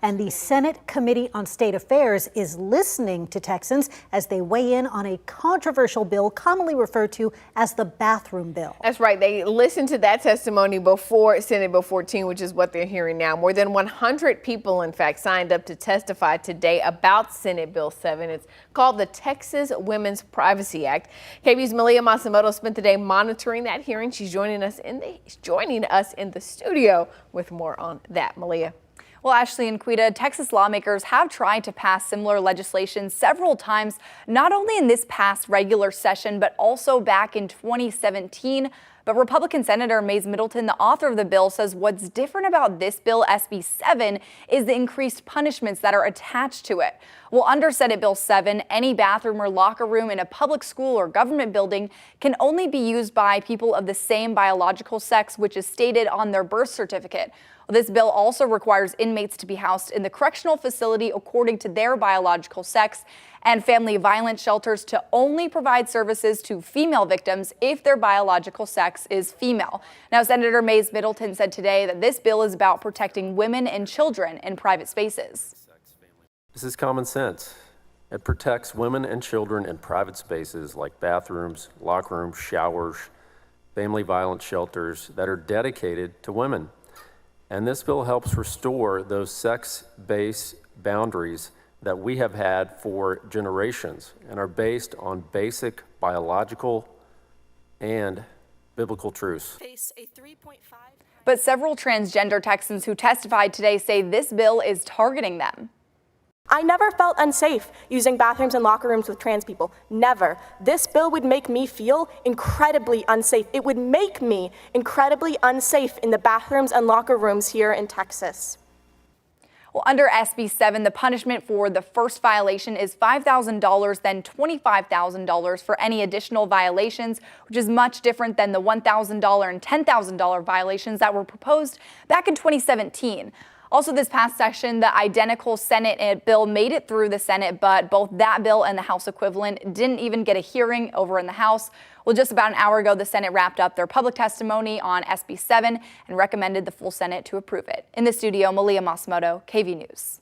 And the Senate Committee on State Affairs is listening to Texans as they weigh in on a controversial bill commonly referred to as the bathroom bill. That's right. They listened to that testimony before Senate Bill 14, which is what they're hearing now. More than 100 people, in fact, signed up to testify today about Senate Bill 7. It's called the Texas Women's Privacy Act. KVUE's Malia Masamoto spent the day monitoring that hearing. She's joining us in the studio with more on that. Malia. Well, Ashley and Quita, Texas lawmakers have tried to pass similar legislation several times, not only in this past regular session, but also back in 2017. But Republican Senator Mays Middleton, the author of the bill, says what's different about this bill, SB 7, is the increased punishments that are attached to it. Well, under Senate Bill 7, any bathroom or locker room in a public school or government building can only be used by people of the same biological sex, which is stated on their birth certificate. This bill also requires inmates to be housed in the correctional facility according to their biological sex, and family violence shelters to only provide services to female victims if their biological sex is female. Now, Senator Mays Middleton said today that this bill is about protecting women and children in private spaces. This is common sense. It protects women and children in private spaces like bathrooms, locker rooms, showers, family violence shelters that are dedicated to women. And this bill helps restore those sex-based boundaries that we have had for generations and are based on basic biological and biblical truths. But several transgender Texans who testified today say this bill is targeting them. I never felt unsafe using bathrooms and locker rooms with trans people. Never. This bill would make me feel incredibly unsafe. It would make me incredibly unsafe in the bathrooms and locker rooms here in Texas. Well, under SB 7, the punishment for the first violation is $5,000, then $25,000 for any additional violations, which is much different than the $1,000 and $10,000 violations that were proposed back in 2017. Also, this past session, the identical Senate bill made it through the Senate, but both that bill and the House equivalent didn't even get a hearing over in the House. Well, just about an hour ago, the Senate wrapped up their public testimony on SB 7 and recommended the full Senate to approve it. In the studio, Malia Masamoto, KVUE News.